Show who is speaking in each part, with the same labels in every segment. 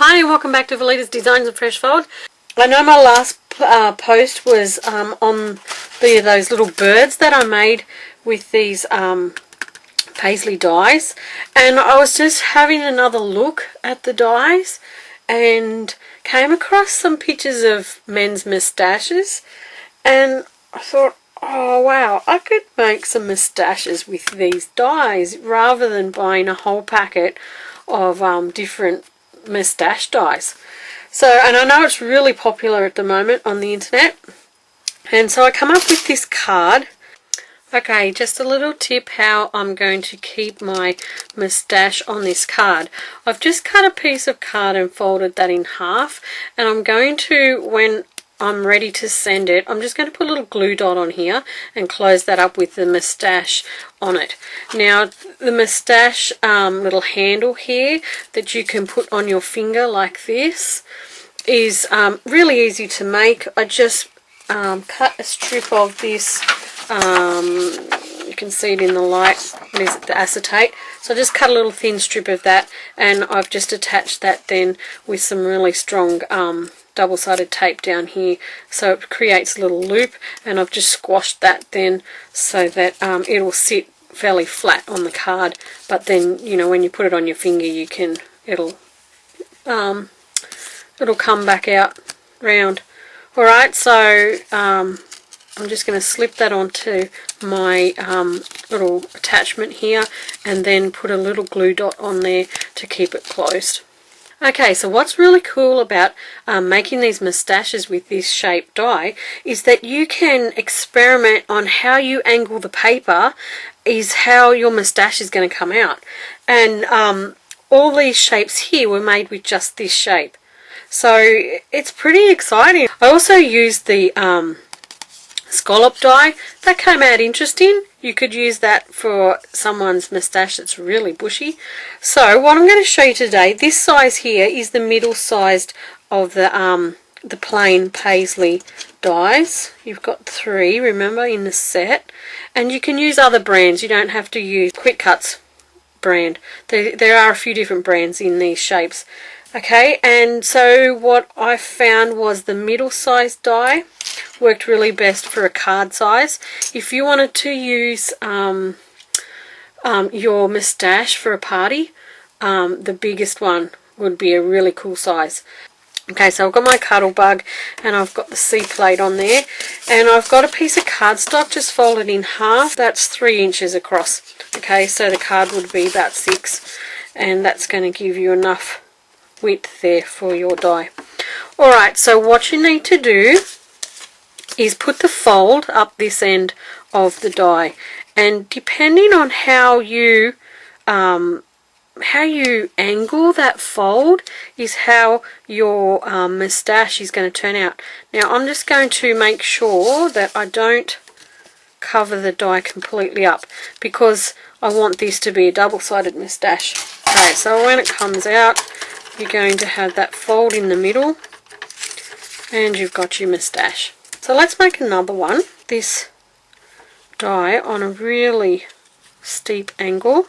Speaker 1: Hi and welcome back to Valita's Designs and Fresh Fold. I know my last post was on those little birds that I made with these paisley dies, and I was just having another look at the dies and came across some pictures of men's moustaches, and I thought, oh wow, I could make some moustaches with these dies rather than buying a whole packet of different moustache dies. So, and I know it's really popular at the moment on the internet, and so I come up with this card. Okay, just a little tip how I'm going to keep my moustache on this card. I've just cut a piece of card and folded that in half, and I'm going to, when I'm ready to send it, I'm just going to put a little glue dot on here and close that up with the moustache on it. Now the moustache little handle here that you can put on your finger like this is really easy to make. I just cut a strip of this, you can see it in the light, what is it, the acetate. So I just cut a little thin strip of that, and I've just attached that then with some really strong double-sided tape down here, so it creates a little loop, and I've just squashed that then so that it'll sit fairly flat on the card, but then, you know, when you put it on your finger, you can, it'll come back out round. Alright, so I'm just going to slip that onto my little attachment here, and then put a little glue dot on there to keep it closed. Okay, so what's really cool about making these moustaches with this shaped die is that you can experiment on how you angle the paper is how your moustache is going to come out. And all these shapes here were made with just this shape. So it's pretty exciting. I also used the scallop die. That came out interesting. You could use that for someone's moustache that's really bushy. So what I'm going to show you today, this size here is the middle sized of the plain paisley dies. You've got 3, remember, in the set, and you can use other brands. You don't have to use Quick Cuts brand. There are a few different brands in these shapes. Okay, and so what I found was the middle sized die worked really best for a card size. If you wanted to use your moustache for a party, the biggest one would be a really cool size. Okay, so I've got my cuddle bug, and I've got the C plate on there, and I've got a piece of cardstock just folded in half. That's 3 inches across. Okay, so the card would be about 6, and that's going to give you enough width there for your die. Alright, so what you need to do is put the fold up this end of the die, and depending on how you angle that fold is how your moustache is going to turn out. Now I'm just going to make sure that I don't cover the die completely up, because I want this to be a double-sided moustache. Okay, so when it comes out, you're going to have that fold in the middle, and you've got your moustache. So let's make another one. This die on a really steep angle,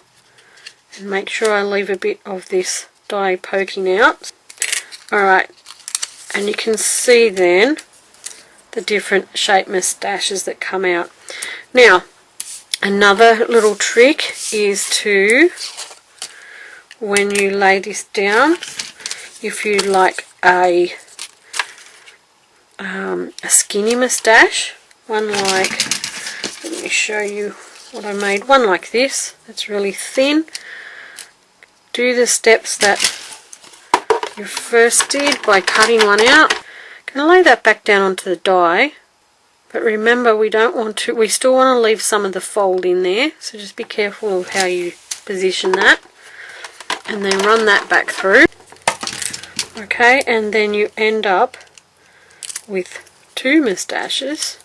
Speaker 1: and make sure I leave a bit of this die poking out. Alright, and you can see then the different shaped moustaches that come out. Now, another little trick is to, when you lay this down, if you like a skinny moustache, one like, let me show you what I made, one like this, that's really thin. Do the steps that you first did by cutting one out. Going to lay that back down onto the die, but remember we don't want to, we still want to leave some of the fold in there, so just be careful of how you position that, and then run that back through. Okay, and then you end up with 2 moustaches,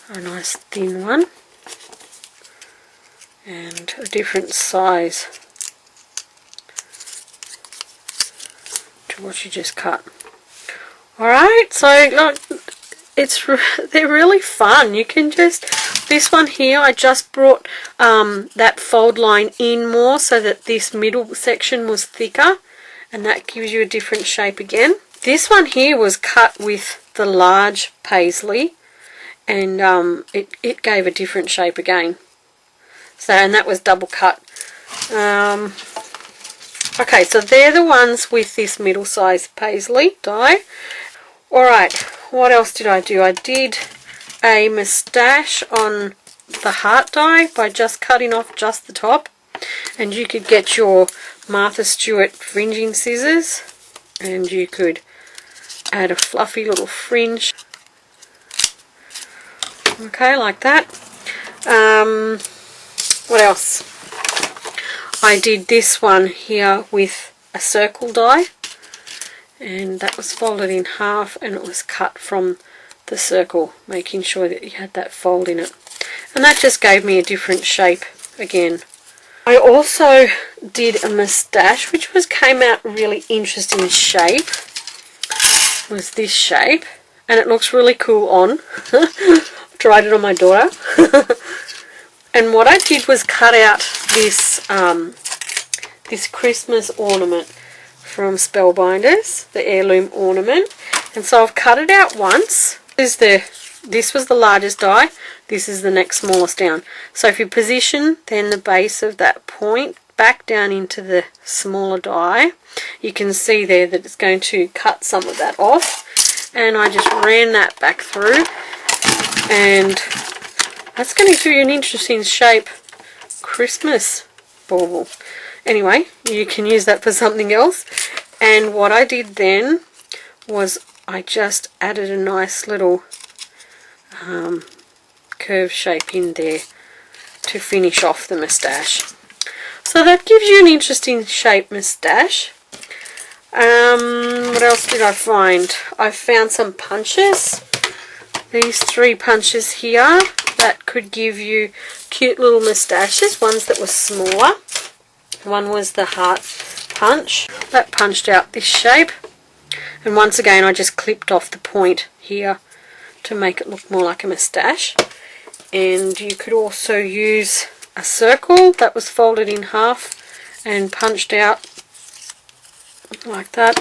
Speaker 1: a nice thin one and a different size to what you just cut. Alright, so look, they're really fun. You can just, this one here, I just brought that fold line in more so that this middle section was thicker, and that gives you a different shape again. This one here was cut with the large paisley, and it gave a different shape again. So, and that was double cut. Okay, so they're the ones with this middle-sized paisley die. Alright, what else did I do? I did a moustache on the heart die by just cutting off just the top. And you could get your Martha Stewart fringing scissors, and you could add a fluffy little fringe. Okay, like that. What else? I did this one here with a circle die, and that was folded in half, and it was cut from the circle, making sure that you had that fold in it. And that just gave me a different shape again. I also did a moustache, which came out really interesting shape. It was this shape, and it looks really cool on. Tried it on my daughter. And what I did was cut out this this Christmas ornament from Spellbinders, the heirloom ornament. And so I've cut it out once. This was the largest die. This is the next smallest down. So if you position then the base of that point back down into the smaller die, you can see there that it's going to cut some of that off. And I just ran that back through, and that's going to give you an interesting shape Christmas bauble. Anyway, you can use that for something else. And what I did then was I just added a nice little curve shape in there to finish off the moustache. So that gives you an interesting shape moustache. What else did I find? I found some punches. These 3 punches here that could give you cute little moustaches. Ones that were smaller. One was the heart punch. That punched out this shape. And once again I just clipped off the point here to make it look more like a moustache. And you could also use a circle that was folded in half and punched out like that.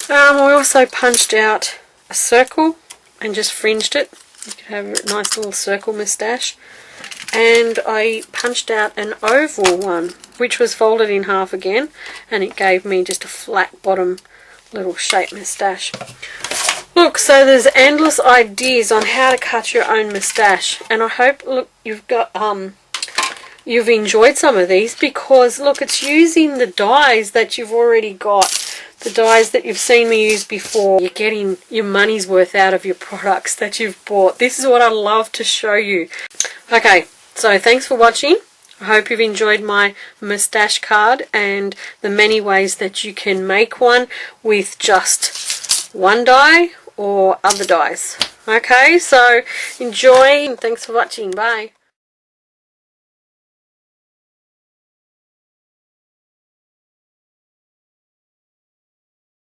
Speaker 1: We also punched out a circle and just fringed it. You could have a nice little circle moustache. And I punched out an oval one, which was folded in half again, and it gave me just a flat bottom little shape moustache. Look, so there's endless ideas on how to cut your own moustache, and I hope you've enjoyed some of these, because look, it's using the dies that you've already got, the dies that you've seen me use before. You're getting your money's worth out of your products that you've bought. This is what I love to show you. Okay, so thanks for watching. I hope you've enjoyed my moustache card and the many ways that you can make one with just one die or other dies. Okay, so enjoy and thanks for watching. Bye.